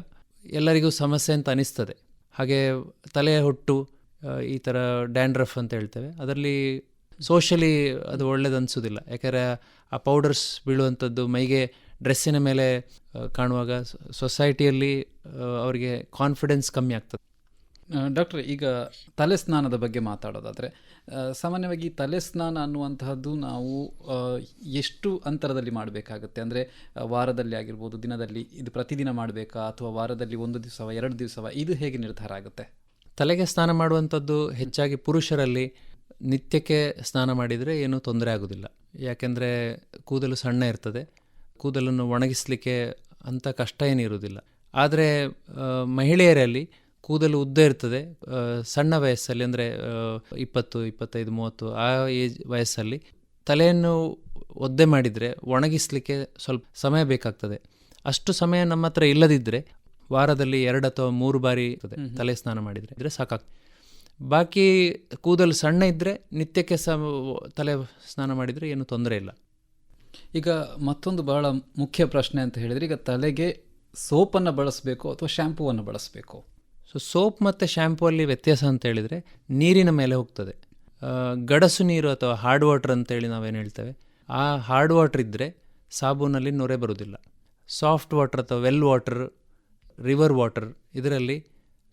ಎಲ್ಲರಿಗೂ ಸಮಸ್ಯೆ ಅಂತ ಅನಿಸ್ತದೆ. ಹಾಗೆ ತಲೆಯ ಹೊಟ್ಟು, ಈ ಥರ ಡ್ಯಾಂಡ್ರಫ್ ಅಂತ ಹೇಳ್ತೇವೆ, ಅದರಲ್ಲಿ ಸೋಷಲಿ ಅದು ಒಳ್ಳೇದು ಅನಿಸೋದಿಲ್ಲ. ಯಾಕೆಂದರೆ ಆ ಪೌಡರ್ಸ್ ಬೀಳುವಂಥದ್ದು ಮೈಗೆ, ಡ್ರೆಸ್ಸಿನ ಮೇಲೆ ಕಾಣುವಾಗ ಸೊಸೈಟಿಯಲ್ಲಿ ಅವರಿಗೆ ಕಾನ್ಫಿಡೆನ್ಸ್ ಕಮ್ಮಿ ಆಗ್ತದೆ. ಡಾಕ್ಟ್ರೆ, ಈಗ ತಲೆ ಸ್ನಾನದ ಬಗ್ಗೆ ಮಾತಾಡೋದಾದರೆ, ಸಾಮಾನ್ಯವಾಗಿ ತಲೆ ಸ್ನಾನ ಅನ್ನುವಂತಹದ್ದು ನಾವು ಎಷ್ಟು ಅಂತರದಲ್ಲಿ ಮಾಡಬೇಕಾಗುತ್ತೆ? ಅಂದರೆ ವಾರದಲ್ಲಿ ಆಗಿರ್ಬೋದು, ದಿನದಲ್ಲಿ ಇದು ಪ್ರತಿದಿನ ಮಾಡಬೇಕಾ, ಅಥವಾ ವಾರದಲ್ಲಿ 1 ದಿವಸವ 2 ದಿವಸವ, ಇದು ಹೇಗೆ ನಿರ್ಧಾರ ಆಗುತ್ತೆ? ತಲೆಗೆ ಸ್ನಾನ ಮಾಡುವಂಥದ್ದು ಹೆಚ್ಚಾಗಿ ಪುರುಷರಲ್ಲಿ ನಿತ್ಯಕ್ಕೆ ಸ್ನಾನ ಮಾಡಿದರೆ ಏನೂ ತೊಂದರೆ ಆಗೋದಿಲ್ಲ. ಯಾಕೆಂದರೆ ಕೂದಲು ಸಣ್ಣ ಇರ್ತದೆ, ಕೂದಲನ್ನು ಒಣಗಿಸಲಿಕ್ಕೆ ಅಂಥ ಕಷ್ಟ ಏನಿರುವುದಿಲ್ಲ. ಆದರೆ ಮಹಿಳೆಯರಲ್ಲಿ ಕೂದಲು ಉದ್ದ ಇರ್ತದೆ, ಸಣ್ಣ ವಯಸ್ಸಲ್ಲಿ ಅಂದರೆ 20, 25, 30 ಆ ವಯಸ್ಸಲ್ಲಿ ತಲೆಯನ್ನು ಒದ್ದೆ ಮಾಡಿದರೆ ಒಣಗಿಸಲಿಕ್ಕೆ ಸ್ವಲ್ಪ ಸಮಯ ಬೇಕಾಗ್ತದೆ. ಅಷ್ಟು ಸಮಯ ನಮ್ಮ ಹತ್ರ ಇಲ್ಲದಿದ್ದರೆ ವಾರದಲ್ಲಿ 2 ಅಥವಾ 3 ಬಾರಿ ತಲೆ ಸ್ನಾನ ಮಾಡಿದರೆ ಸಾಕಾಗ್ತದೆ. ಬಾಕಿ ಕೂದಲು ಸಣ್ಣ ಇದ್ದರೆ ನಿತ್ಯಕ್ಕೆ ತಲೆ ಸ್ನಾನ ಮಾಡಿದರೆ ಏನೂ ತೊಂದರೆ ಇಲ್ಲ. ಈಗ ಮತ್ತೊಂದು ಬಹಳ ಮುಖ್ಯ ಪ್ರಶ್ನೆ ಅಂತ ಹೇಳಿದರೆ, ಈಗ ತಲೆಗೆ ಸೋಪನ್ನು ಬಳಸಬೇಕು ಅಥವಾ ಶ್ಯಾಂಪೂವನ್ನು ಬಳಸಬೇಕು? ಸೋಪ್ ಮತ್ತು ಶ್ಯಾಂಪೂ ಅಲ್ಲಿ ವ್ಯತ್ಯಾಸ ಅಂತ ಹೇಳಿದರೆ ನೀರಿನ ಮೇಲೆ ಹೋಗ್ತದೆ. ಗಡಸು ನೀರು ಅಥವಾ ಹಾರ್ಡ್ ವಾಟರ್ ಅಂತೇಳಿ ನಾವೇನು ಹೇಳ್ತೇವೆ, ಆ ಹಾರ್ಡ್ ವಾಟರ್ ಇದ್ದರೆ ಸಾಬೂನಲ್ಲಿ ನೊರೆ ಬರೋದಿಲ್ಲ. ಸಾಫ್ಟ್ ವಾಟರ್ ಅಥವಾ ವೆಲ್ ವಾಟರ್, ರಿವರ್ ವಾಟರ್, ಇದರಲ್ಲಿ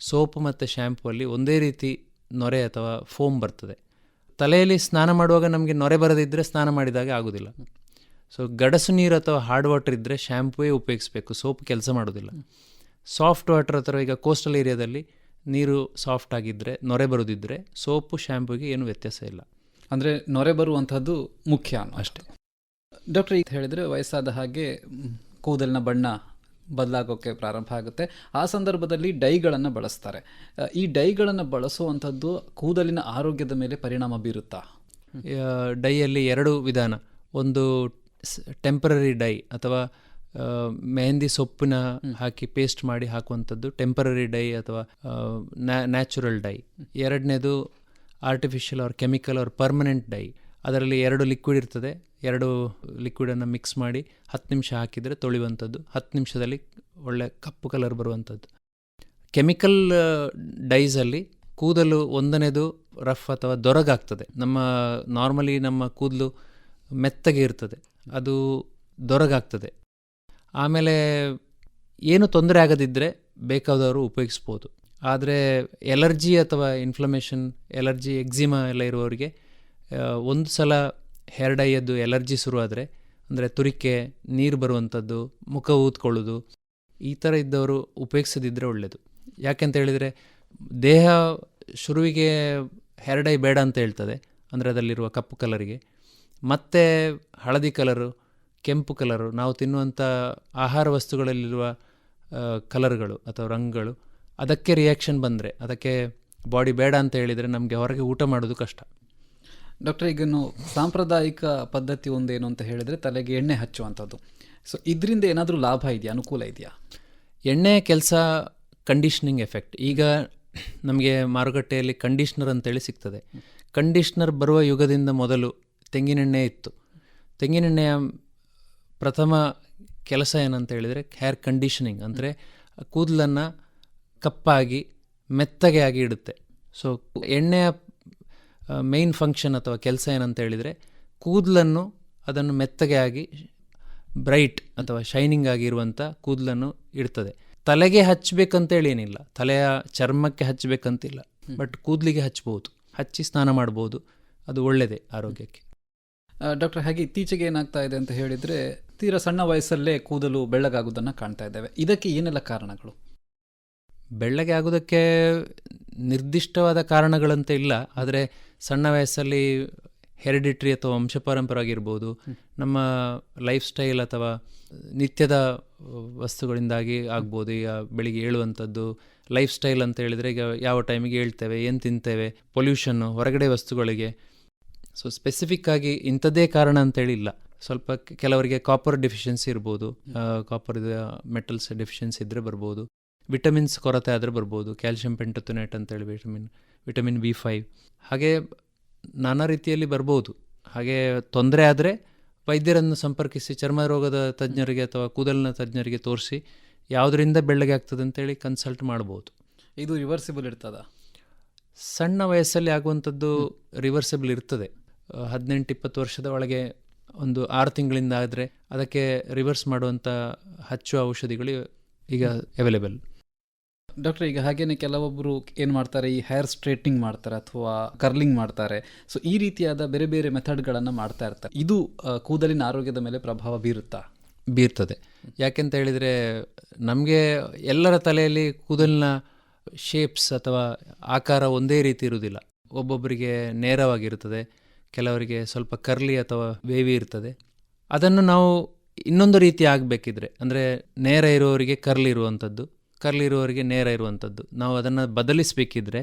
ಸೋಪ್ ಮತ್ತು ಶ್ಯಾಂಪೂ ಅಲ್ಲಿ ಒಂದೇ ರೀತಿ ನೊರೆ ಅಥವಾ ಫೋಮ್ ಬರ್ತದೆ. ತಲೆಯಲ್ಲಿ ಸ್ನಾನ ಮಾಡುವಾಗ ನಮಗೆ ನೊರೆ ಬರದಿದ್ದರೆ ಸ್ನಾನ ಮಾಡಿದಾಗ ಆಗೋದಿಲ್ಲ. ಸೊ ಗಡಸು ನೀರು ಅಥವಾ ಹಾರ್ಡ್ ವಾಟರ್ ಇದ್ದರೆ ಶ್ಯಾಂಪೂವೇ ಉಪಯೋಗಿಸಬೇಕು, ಸೋಪ್ ಕೆಲಸ ಮಾಡೋದಿಲ್ಲ. ಸಾಫ್ಟ್ ವಾಟರ್ ಅಥವಾ ಈಗ ಕೋಸ್ಟಲ್ ಏರಿಯಾದಲ್ಲಿ ನೀರು ಸಾಫ್ಟ್ ಆಗಿದ್ದರೆ, ನೊರೆ ಬರೋದಿದ್ದರೆ ಸೋಪು ಶ್ಯಾಂಪೂಗೆ ಏನು ವ್ಯತ್ಯಾಸ ಇಲ್ಲ. ಅಂದರೆ ನೊರೆ ಬರುವಂಥದ್ದು ಮುಖ್ಯ ಅಷ್ಟೇ. ಡಾಕ್ಟ್ರೆ, ಈಗ ಹೇಳಿದರೆ ವಯಸ್ಸಾದ ಹಾಗೆ ಕೂದಲಿನ ಬಣ್ಣ ಬದಲಾಗೋಕ್ಕೆ ಪ್ರಾರಂಭ ಆಗುತ್ತೆ. ಆ ಸಂದರ್ಭದಲ್ಲಿ ಡೈಗಳನ್ನು ಬಳಸ್ತಾರೆ. ಈ ಡೈಗಳನ್ನು ಬಳಸುವಂಥದ್ದು ಕೂದಲಿನ ಆರೋಗ್ಯದ ಮೇಲೆ ಪರಿಣಾಮ ಬೀರುತ್ತಾ? ಡೈಯಲ್ಲಿ 2 ವಿಧಾನ. ಒಂದು ಟೆಂಪರರಿ ಡೈ ಅಥವಾ ಮೆಹಂದಿ ಸೊಪ್ಪಿನ ಹಾಕಿ ಪೇಸ್ಟ್ ಮಾಡಿ ಹಾಕುವಂಥದ್ದು ಟೆಂಪರರಿ ಡೈ ಅಥವಾ ನ್ಯಾಚುರಲ್ ಡೈ. ಎರಡನೇದು artificial or chemical or permanent dye. ಅದರಲ್ಲಿ 2 ಲಿಕ್ವಿಡ್ ಇರ್ತದೆ. 2 ಲಿಕ್ವಿಡನ್ನು ಮಿಕ್ಸ್ ಮಾಡಿ 10 ನಿಮಿಷ ಹಾಕಿದರೆ ತೊಳೆಯುವಂಥದ್ದು, 10 ನಿಮಿಷದಲ್ಲಿ ಒಳ್ಳೆ ಕಪ್ಪು ಕಲರ್ ಬರುವಂಥದ್ದು. ಕೆಮಿಕಲ್ ಡೈಸಲ್ಲಿ ಕೂದಲು ಒಂದನೇದು ರಫ್ ಅಥವಾ ದೊರಗಾಗ್ತದೆ. ನಾರ್ಮಲಿ ನಮ್ಮ ಕೂದಲು ಮೆತ್ತಗೆ ಇರ್ತದೆ, ಅದು ದೊರಗಾಗ್ತದೆ. ಆಮೇಲೆ ಏನು ತೊಂದರೆ ಆಗದಿದ್ದರೆ ಬೇಕಾದವರು ಉಪಯೋಗಿಸ್ಬೋದು. ಆದರೆ ಎಲರ್ಜಿ ಅಥವಾ ಇನ್ಫ್ಲಮೇಷನ್, ಎಲರ್ಜಿ, ಎಕ್ಸಿಮಾ ಎಲ್ಲ ಇರುವವರಿಗೆ ಒಂದು ಸಲ ಹೇರ್ ಡೈಯದ್ದು ಎಲರ್ಜಿ ಶುರುವಾದರೆ, ಅಂದರೆ ತುರಿಕೆ, ನೀರು ಬರುವಂಥದ್ದು, ಮುಖ ಊದ್ಕೊಳ್ಳೋದು, ಈ ಥರ ಇದ್ದವರು ಉಪಯೋಗಿಸದಿದ್ದರೆ ಒಳ್ಳೆಯದು. ಯಾಕೆಂತ ಹೇಳಿದರೆ ದೇಹ ಶುರುವಿಗೆ ಹೇರ್ ಡೈ ಬೇಡ ಅಂತ ಹೇಳ್ತದೆ, ಅಂದರೆ ಅದರಲ್ಲಿರುವ ಕಪ್ಪು ಕಲರಿಗೆ. ಮತ್ತು ಹಳದಿ ಕಲರು, ಕೆಂಪು ಕಲರು, ನಾವು ತಿನ್ನುವಂಥ ಆಹಾರ ವಸ್ತುಗಳಲ್ಲಿರುವ ಕಲರ್ಗಳು ಅಥವಾ ರಂಗುಗಳು, ಅದಕ್ಕೆ ರಿಯಾಕ್ಷನ್ ಬಂದರೆ, ಅದಕ್ಕೆ ಬಾಡಿ ಬೇಡ ಅಂತ ಹೇಳಿದರೆ ನಮಗೆ ಹೊರಗೆ ಊಟ ಮಾಡೋದು ಕಷ್ಟ. ಡಾಕ್ಟರ್, ಈಗ ಸಾಂಪ್ರದಾಯಿಕ ಪದ್ಧತಿ ಒಂದೇನು ಅಂತ ಹೇಳಿದರೆ ತಲೆಗೆ ಎಣ್ಣೆ ಹಚ್ಚುವಂಥದ್ದು. ಸೊ ಇದರಿಂದ ಏನಾದರೂ ಲಾಭ ಇದೆಯಾ, ಅನುಕೂಲ ಇದೆಯಾ? ಎಣ್ಣೆ ಕೆಲಸ ಕಂಡೀಷ್ನಿಂಗ್ ಎಫೆಕ್ಟ್. ಈಗ ನಮಗೆ ಮಾರುಕಟ್ಟೆಯಲ್ಲಿ ಕಂಡೀಷ್ನರ್ ಅಂತೇಳಿ ಸಿಗ್ತದೆ. ಕಂಡೀಷ್ನರ್ ಬರುವ ಯುಗದಿಂದ ಮೊದಲು ತೆಂಗಿನೆಣ್ಣೆ ಇತ್ತು. ತೆಂಗಿನೆಣ್ಣೆಯ ಪ್ರಥಮ ಕೆಲಸ ಏನಂತ ಹೇಳಿದರೆ ಹೇರ್ ಕಂಡೀಷನಿಂಗ್, ಅಂದರೆ ಕೂದಲನ್ನು ಕಪ್ಪಾಗಿ ಮೆತ್ತಗೆ ಆಗಿ ಇಡುತ್ತೆ. ಸೊ ಎಣ್ಣೆಯ ಮೇನ್ ಫಂಕ್ಷನ್ ಅಥವಾ ಕೆಲಸ ಏನಂತ ಹೇಳಿದರೆ ಕೂದಲನ್ನು, ಅದನ್ನು ಮೆತ್ತಗೆ ಆಗಿ ಬ್ರೈಟ್ ಅಥವಾ ಶೈನಿಂಗ್ ಆಗಿರುವಂಥ ಕೂದಲನ್ನು ಇಡ್ತದೆ. ತಲೆಗೆ ಹಚ್ಚಬೇಕಂತೇಳಿ ಏನಿಲ್ಲ, ತಲೆಯ ಚರ್ಮಕ್ಕೆ ಹಚ್ಚಬೇಕಂತಿಲ್ಲ, ಬಟ್ ಕೂದಲಿಗೆ ಹಚ್ಬೋದು, ಹಚ್ಚಿ ಸ್ನಾನ ಮಾಡ್ಬೋದು. ಅದು ಒಳ್ಳೆಯದೇ ಆರೋಗ್ಯಕ್ಕೆ. ಡಾಕ್ಟರ್, ಹಾಗೆ ಇತ್ತೀಚೆಗೆ ಏನಾಗ್ತಾ ಇದೆ ಅಂತ ಹೇಳಿದರೆ, ತೀರಾ ಸಣ್ಣ ವಯಸ್ಸಲ್ಲೇ ಕೂದಲು ಬೆಳ್ಳಗಾಗೋದನ್ನು ಕಾಣ್ತಾ ಇದ್ದೇವೆ. ಇದಕ್ಕೆ ಏನೆಲ್ಲ ಕಾರಣಗಳು? ಬೆಳ್ಳಗೆ ಆಗೋದಕ್ಕೆ ನಿರ್ದಿಷ್ಟವಾದ ಕಾರಣಗಳಂತ ಇಲ್ಲ, ಆದರೆ ಸಣ್ಣ ವಯಸ್ಸಲ್ಲಿ ಹೆರಿಡಿಟ್ರಿ ಅಥವಾ ವಂಶಪಾರಂಪರವಾಗಿರ್ಬೋದು, ನಮ್ಮ ಲೈಫ್ ಸ್ಟೈಲ್ ಅಥವಾ ನಿತ್ಯದ ವಸ್ತುಗಳಿಂದಾಗಿ ಆಗ್ಬೋದು. ಈಗ ಬೆಳಿಗ್ಗೆ ಏಳುವಂಥದ್ದು ಲೈಫ್ ಸ್ಟೈಲ್ ಅಂತ ಹೇಳಿದರೆ, ಈಗ ಯಾವ ಟೈಮಿಗೆ ಹೇಳ್ತೇವೆ, ಏನು ತಿಂತೇವೆ, ಪೊಲ್ಯೂಷನ್ನು, ಹೊರಗಡೆ ವಸ್ತುಗಳಿಗೆ. ಸೊ ಸ್ಪೆಸಿಫಿಕ್ ಆಗಿ ಇಂಥದ್ದೇ ಕಾರಣ ಅಂತೇಳಿ ಇಲ್ಲ. ಸ್ವಲ್ಪ ಕೆಲವರಿಗೆ ಕಾಪರ್ ಡೆಫಿಷಿಯನ್ಸಿ ಇರ್ಬೋದು, ಕಾಪರ್ ಮೆಟಲ್ಸ್ ಡೆಫಿಷಿಯನ್ಸಿ ಇದ್ದರೆ ಬರ್ಬೋದು. ವಿಟಮಿನ್ಸ್ ಕೊರತೆ ಆದರೆ ಬರ್ಬೋದು, ಕ್ಯಾಲ್ಶಿಯಂ ಪೆಂಟೊಥೆನೇಟ್ ಅಂತೇಳಿ ವಿಟಮಿನ್ B5, ಹಾಗೆ ನಾನಾ ರೀತಿಯಲ್ಲಿ ಬರ್ಬೋದು. ಹಾಗೆ ತೊಂದರೆ ಆದರೆ ವೈದ್ಯರನ್ನು ಸಂಪರ್ಕಿಸಿ, ಚರ್ಮ ರೋಗದ ತಜ್ಞರಿಗೆ ಅಥವಾ ಕೂದಲಿನ ತಜ್ಞರಿಗೆ ತೋರಿಸಿ ಯಾವುದರಿಂದ ಬೆಳ್ಳಗೆ ಆಗ್ತದೆ ಅಂತೇಳಿ ಕನ್ಸಲ್ಟ್ ಮಾಡ್ಬೋದು. ಇದು ರಿವರ್ಸಿಬಲ್ ಇರ್ತದ? ಸಣ್ಣ ವಯಸ್ಸಲ್ಲಿ ಆಗುವಂಥದ್ದು ರಿವರ್ಸಿಬಲ್ ಇರ್ತದೆ. 18-20 ವರ್ಷದ ಒಳಗೆ ಒಂದು 6 ತಿಂಗಳಿಂದ ಆದರೆ ಅದಕ್ಕೆ ರಿವರ್ಸ್ ಮಾಡುವಂಥ ಹಚ್ಚುವ ಔಷಧಿಗಳು ಈಗ ಅವೈಲೇಬಲ್. ಡಾಕ್ಟರ್, ಈಗ ಹಾಗೇನೆ ಕೆಲವೊಬ್ಬರು ಏನು ಮಾಡ್ತಾರೆ, ಈ ಹೇರ್ ಸ್ಟ್ರೇಟ್ನಿಂಗ್ ಮಾಡ್ತಾರೆ ಅಥವಾ ಕರ್ಲಿಂಗ್ ಮಾಡ್ತಾರೆ. ಸೊ ಈ ರೀತಿಯಾದ ಬೇರೆ ಬೇರೆ ಮೆಥಡ್ಗಳನ್ನು ಮಾಡ್ತಾ ಇರ್ತಾರೆ. ಇದು ಕೂದಲಿನ ಆರೋಗ್ಯದ ಮೇಲೆ ಪ್ರಭಾವ ಬೀರ್ತದೆ. ಯಾಕೆಂತ ಹೇಳಿದರೆ, ನಮಗೆ ಎಲ್ಲರ ತಲೆಯಲ್ಲಿ ಕೂದಲಿನ ಶೇಪ್ಸ್ ಅಥವಾ ಆಕಾರ ಒಂದೇ ರೀತಿ ಇರುವುದಿಲ್ಲ. ಒಬ್ಬೊಬ್ಬರಿಗೆ ನೇರವಾಗಿರ್ತದೆ, ಕೆಲವರಿಗೆ ಸ್ವಲ್ಪ ಕರ್ಲಿ ಅಥವಾ ವೇವಿ ಇರ್ತದೆ. ಅದನ್ನು ನಾವು ಇನ್ನೊಂದು ರೀತಿ ಆಗಬೇಕಿದ್ರೆ, ಅಂದರೆ ನೇರ ಇರುವವರಿಗೆ ಕರ್ಲಿ ಇರುವಂಥದ್ದು, ಕರ್ಲಿ ಇರುವವರಿಗೆ ನೇರ ಇರುವಂಥದ್ದು, ನಾವು ಅದನ್ನು ಬದಲಿಸಬೇಕಿದ್ರೆ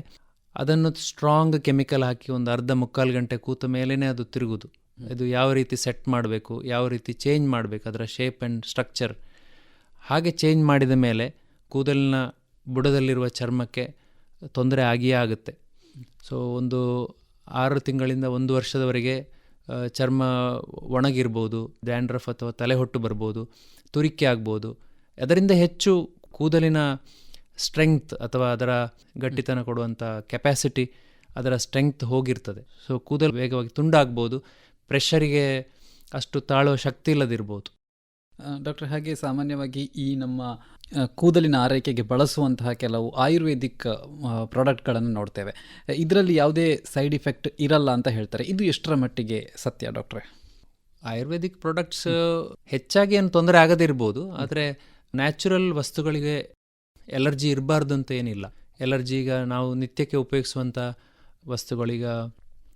ಅದನ್ನು ಸ್ಟ್ರಾಂಗ್ ಕೆಮಿಕಲ್ ಹಾಕಿ ಒಂದು ಅರ್ಧ-ಮುಕ್ಕಾಲು ಗಂಟೆ ಕೂತ ಮೇಲೇ ಅದು ತಿರುಗುದು. ಇದು ಯಾವ ರೀತಿ ಸೆಟ್ ಮಾಡಬೇಕು, ಯಾವ ರೀತಿ ಚೇಂಜ್ ಮಾಡಬೇಕು, ಅದರ ಶೇಪ್ ಆ್ಯಂಡ್ ಸ್ಟ್ರಕ್ಚರ್. ಹಾಗೆ ಚೇಂಜ್ ಮಾಡಿದ ಮೇಲೆ ಕೂದಲಿನ ಬುಡದಲ್ಲಿರುವ ಚರ್ಮಕ್ಕೆ ತೊಂದರೆ ಆಗಿಯೇ ಆಗುತ್ತೆ. ಸೊ ಒಂದು 6 ತಿಂಗಳಿಂದ 1 ವರ್ಷದವರೆಗೆ ಚರ್ಮ ಒಣಗಿರ್ಬೋದು, ಡ್ಯಾಂಡ್ರಫ್ ಅಥವಾ ತಲೆಹೊಟ್ಟು ಬರ್ಬೋದು, ತುರಿಕೆ ಆಗ್ಬೋದು. ಅದರಿಂದ ಹೆಚ್ಚು ಕೂದಲಿನ ಸ್ಟ್ರೆಂಗ್ತ್ ಅಥವಾ ಅದರ ಗಟ್ಟಿತನ ಕೊಡುವಂಥ ಕೆಪ್ಯಾಸಿಟಿ, ಅದರ ಸ್ಟ್ರೆಂಗ್ತ್ ಹೋಗಿರ್ತದೆ. ಸೊ ಕೂದಲು ವೇಗವಾಗಿ ತುಂಡಾಗ್ಬೋದು, ಪ್ರೆಷರಿಗೆ ಅಷ್ಟು ತಾಳುವ ಶಕ್ತಿ ಇಲ್ಲದಿರ್ಬೋದು. ಡಾಕ್ಟರ್, ಹಾಗೆ ಸಾಮಾನ್ಯವಾಗಿ ಈ ನಮ್ಮ ಕೂದಲಿನ ಆರೈಕೆಗೆ ಬಳಸುವಂತಹ ಕೆಲವು ಆಯುರ್ವೇದಿಕ್ ಪ್ರಾಡಕ್ಟ್ಗಳನ್ನು ನೋಡ್ತೇವೆ. ಇದರಲ್ಲಿ ಯಾವುದೇ ಸೈಡ್ ಇಫೆಕ್ಟ್ ಇರಲ್ಲ ಅಂತ ಹೇಳ್ತಾರೆ. ಇದು ಎಷ್ಟರ ಮಟ್ಟಿಗೆ ಸತ್ಯ ಡಾಕ್ಟ್ರೆ? ಆಯುರ್ವೇದಿಕ್ ಪ್ರಾಡಕ್ಟ್ಸ್ ಹೆಚ್ಚಾಗಿ ಏನು ತೊಂದರೆ ಆಗದಿರ್ಬೋದು, ಆದರೆ ನ್ಯಾಚುರಲ್ ವಸ್ತುಗಳಿಗೆ ಎಲರ್ಜಿ ಇರಬಾರ್ದು ಅಂತ ಏನಿಲ್ಲ. ಎಲರ್ಜಿ ಈಗ ನಾವು ನಿತ್ಯಕ್ಕೆ ಉಪಯೋಗಿಸುವಂಥ ವಸ್ತುಗಳೀಗ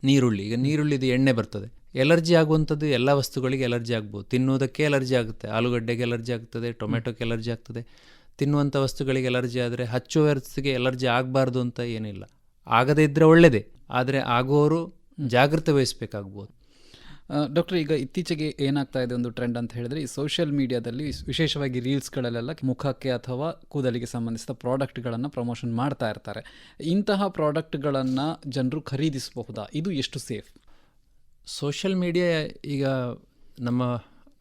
ನೀರುಳ್ಳಿದು ಎಣ್ಣೆ ಬರ್ತದೆ. ಎಲರ್ಜಿ ಆಗುವಂಥದ್ದು ಎಲ್ಲ ವಸ್ತುಗಳಿಗೆ ಎಲರ್ಜಿ ಆಗ್ಬೋದು. ತಿನ್ನುವುದಕ್ಕೆ ಎಲರ್ಜಿ ಆಗುತ್ತೆ, ಆಲೂಗಡ್ಡೆಗೆ ಎಲರ್ಜಿ ಆಗ್ತದೆ, ಟೊಮೆಟೊಕ್ಕೆ ಎಲರ್ಜಿ ಆಗ್ತದೆ. ತಿನ್ನುವಂಥ ವಸ್ತುಗಳಿಗೆ ಎಲರ್ಜಿ ಆದರೆ ಹಚ್ಚುವ ವಸ್ತುಗೆ ಎಲರ್ಜಿ ಆಗಬಾರ್ದು ಅಂತ ಏನಿಲ್ಲ. ಆಗದೇ ಇದ್ದರೆ ಒಳ್ಳೆಯದೇ, ಆದರೆ ಆಗುವವರು ಜಾಗೃತೆ ವಹಿಸಬೇಕಾಗ್ಬೋದು. ಡಾಕ್ಟರ್, ಈಗ ಇತ್ತೀಚೆಗೆ ಏನಾಗ್ತಾ ಇದೆ ಒಂದು ಟ್ರೆಂಡ್ ಅಂತ ಹೇಳಿದ್ರೆ, ಈ ಸೋಷಿಯಲ್ ಮೀಡಿಯಾದಲ್ಲಿ ವಿಶೇಷವಾಗಿ ರೀಲ್ಸ್ಗಳಲ್ಲೆಲ್ಲ ಮುಖಕ್ಕೆ ಅಥವಾ ಕೂದಲಿಗೆ ಸಂಬಂಧಿಸಿದ ಪ್ರಾಡಕ್ಟ್ಗಳನ್ನು ಪ್ರಮೋಷನ್ ಮಾಡ್ತಾ ಇರ್ತಾರೆ. ಇಂತಹ ಪ್ರಾಡಕ್ಟ್ಗಳನ್ನು ಜನರು ಖರೀದಿಸಬಹುದಾ? ಇದು ಎಷ್ಟು ಸೇಫ್? ಸೋಷಿಯಲ್ ಮೀಡಿಯಾ ಈಗ ನಮ್ಮ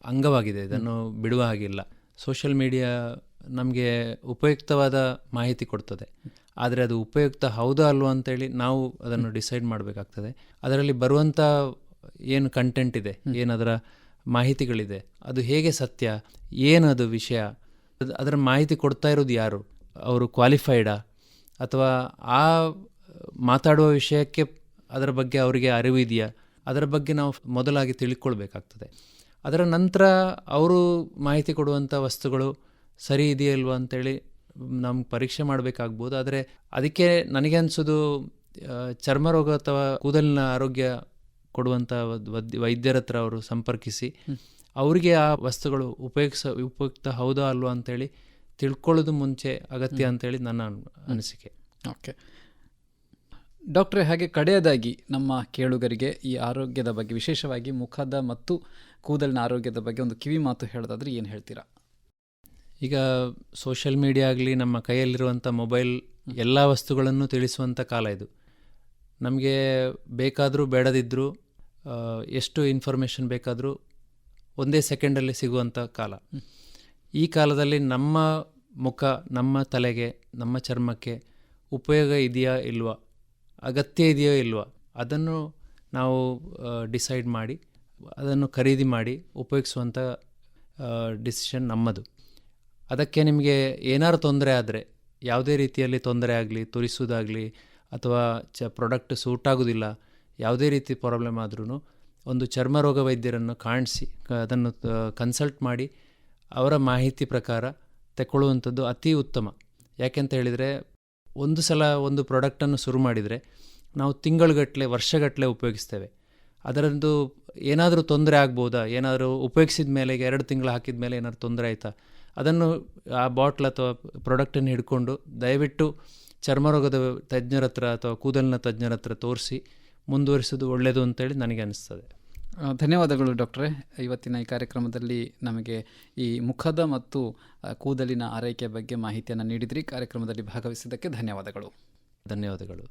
ಅಂಗವಾಗಿದೆ, ಇದನ್ನು ಬಿಡುವ ಹಾಗಿಲ್ಲ. ಸೋಷಿಯಲ್ ಮೀಡಿಯಾ ನಮಗೆ ಉಪಯುಕ್ತವಾದ ಮಾಹಿತಿ ಕೊಡ್ತದೆ, ಆದರೆ ಅದು ಉಪಯುಕ್ತ ಹೌದಾ ಅಲ್ವಾ ಅಂತೇಳಿ ನಾವು ಅದನ್ನು ಡಿಸೈಡ್ ಮಾಡಬೇಕಾಗ್ತದೆ. ಅದರಲ್ಲಿ ಬರುವಂಥ ಏನು ಕಂಟೆಂಟ್ ಇದೆ, ಏನದರ ಮಾಹಿತಿಗಳಿದೆ, ಅದು ಹೇಗೆ ಸತ್ಯ, ಏನದು ವಿಷಯ, ಅದರ ಮಾಹಿತಿ ಕೊಡ್ತಾ ಇರೋದು ಯಾರು, ಅವರು ಕ್ವಾಲಿಫೈಡಾ ಅಥವಾ ಆ ಮಾತಾಡುವ ವಿಷಯಕ್ಕೆ ಅದರ ಬಗ್ಗೆ ಅವರಿಗೆ ಅರಿವು ಇದೆಯಾ, ಅದರ ಬಗ್ಗೆ ನಾವು ಮೊದಲಾಗಿ ತಿಳ್ಕೊಳ್ಬೇಕಾಗ್ತದೆ. ಅದರ ನಂತರ ಅವರು ಮಾಹಿತಿ ಕೊಡುವಂಥ ವಸ್ತುಗಳು ಸರಿ ಇದೆಯಲ್ವಾ ಅಂತೇಳಿ ನಮ್ಗೆ ಪರೀಕ್ಷೆ ಮಾಡಬೇಕಾಗ್ಬೋದು. ಆದರೆ ಅದಕ್ಕೆ ನನಗೆ ಅನಿಸೋದು, ಚರ್ಮರೋಗ ಅಥವಾ ಕೂದಲಿನ ಆರೋಗ್ಯ ಕೊಡುವಂಥ ವೈದ್ಯರ ಹತ್ರ ಅವರು ಸಂಪರ್ಕಿಸಿ ಅವರಿಗೆ ಆ ವಸ್ತುಗಳು ಉಪಯುಕ್ತ ಹೌದಾ ಅಲ್ವಾ ಅಂತೇಳಿ ತಿಳ್ಕೊಳ್ಳೋದು ಮುಂಚೆ ಅಗತ್ಯ ಅಂತೇಳಿ ನನ್ನ ಅನಿಸಿಕೆ. ಓಕೆ ಡಾಕ್ಟ್ರೇ, ಹಾಗೆ ಕಡೆಯದಾಗಿ ನಮ್ಮ ಕೇಳುಗರಿಗೆ ಈ ಆರೋಗ್ಯದ ಬಗ್ಗೆ, ವಿಶೇಷವಾಗಿ ಮುಖದ ಮತ್ತು ಕೂದಲಿನ ಆರೋಗ್ಯದ ಬಗ್ಗೆ ಒಂದು ಕಿವಿ ಮಾತು ಹೇಳೋದಾದ್ರೆ ಏನು ಹೇಳ್ತೀರಾ? ಈಗ ಸೋಷಿಯಲ್ ಮೀಡಿಯಾ ಆಗಲಿ, ನಮ್ಮ ಕೈಯಲ್ಲಿರುವಂಥ ಮೊಬೈಲ್ ಎಲ್ಲ ವಸ್ತುಗಳನ್ನು ತಿಳಿಸುವಂಥ ಕಾಲ ಇದು. ನಮಗೆ ಬೇಕಾದರೂ ಬೇಡದಿದ್ದರೂ ಎಷ್ಟು ಇನ್ಫಾರ್ಮೇಷನ್ ಬೇಕಾದರೂ ಒಂದೇ ಸೆಕೆಂಡಲ್ಲಿ ಸಿಗುವಂಥ ಕಾಲ. ಈ ಕಾಲದಲ್ಲಿ ನಮ್ಮ ಮುಖ, ನಮ್ಮ ತಲೆಗೆ, ನಮ್ಮ ಚರ್ಮಕ್ಕೆ ಉಪಯೋಗ ಇದೆಯಾ ಇಲ್ವಾ, ಅಗತ್ಯ ಇದೆಯೋ ಇಲ್ವಾ, ಅದನ್ನು ನಾವು ಡಿಸೈಡ್ ಮಾಡಿ ಅದನ್ನು ಖರೀದಿ ಮಾಡಿ ಉಪಯೋಗಿಸುವಂಥ ಡಿಸಿಷನ್ ನಮ್ಮದು. ಅದಕ್ಕೆ ನಿಮಗೆ ಏನಾರು ತೊಂದರೆ ಆದರೆ, ಯಾವುದೇ ರೀತಿಯಲ್ಲಿ ತೊಂದರೆ ಆಗಲಿ, ತುರಿಸೋದಾಗಲಿ ಅಥವಾ ಪ್ರಾಡಕ್ಟ್ ಸೂಟ್ ಆಗೋದಿಲ್ಲ, ಯಾವುದೇ ರೀತಿ ಪ್ರಾಬ್ಲಮ್ ಆದ್ರೂ ಒಂದು ಚರ್ಮರೋಗ ವೈದ್ಯರನ್ನು ಕಾಣಿಸಿ ಅದನ್ನು ಕನ್ಸಲ್ಟ್ ಮಾಡಿ ಅವರ ಮಾಹಿತಿ ಪ್ರಕಾರ ತಗೊಳ್ಳುವಂಥದ್ದು ಅತಿ ಉತ್ತಮ. ಯಾಕೆಂತ ಹೇಳಿದರೆ ಒಂದು ಸಲ ಒಂದು ಪ್ರಾಡಕ್ಟನ್ನು ಶುರು ಮಾಡಿದರೆ ನಾವು ತಿಂಗಳುಗಟ್ಟಲೆ ವರ್ಷಗಟ್ಟಲೆ ಉಪಯೋಗಿಸ್ತೇವೆ. ಅದರದ್ದು ಏನಾದರೂ ತೊಂದರೆ ಆಗ್ಬೋದಾ, ಏನಾದರೂ ಉಪಯೋಗಿಸಿದ ಮೇಲೆ ಈಗ 2 ತಿಂಗಳು ಹಾಕಿದ ಮೇಲೆ ಏನಾದರೂ ತೊಂದರೆ ಆಯಿತಾ, ಅದನ್ನು ಆ ಬಾಟ್ಲ್ ಅಥವಾ ಪ್ರಾಡಕ್ಟನ್ನು ಹಿಡ್ಕೊಂಡು ದಯವಿಟ್ಟು ಚರ್ಮರೋಗದ ತಜ್ಞರ ಹತ್ರ ಅಥವಾ ಕೂದಲಿನ ತಜ್ಞರ ಹತ್ರ ತೋರಿಸಿ ಮುಂದುವರಿಸೋದು ಒಳ್ಳೆಯದು ಅಂತೇಳಿ ನನಗೆ ಅನಿಸ್ತದೆ. ಧನ್ಯವಾದಗಳು ಡಾಕ್ಟ್ರೇ. ಇವತ್ತಿನ ಈ ಕಾರ್ಯಕ್ರಮದಲ್ಲಿ ನಮಗೆ ಈ ಮುಖದ ಮತ್ತು ಕೂದಲಿನ ಆರೈಕೆ ಬಗ್ಗೆ ಮಾಹಿತಿಯನ್ನು ನೀಡಿದ್ರಿ. ಕಾರ್ಯಕ್ರಮದಲ್ಲಿ ಭಾಗವಹಿಸಿದ್ದಕ್ಕೆ ಧನ್ಯವಾದಗಳು. ಧನ್ಯವಾದಗಳು.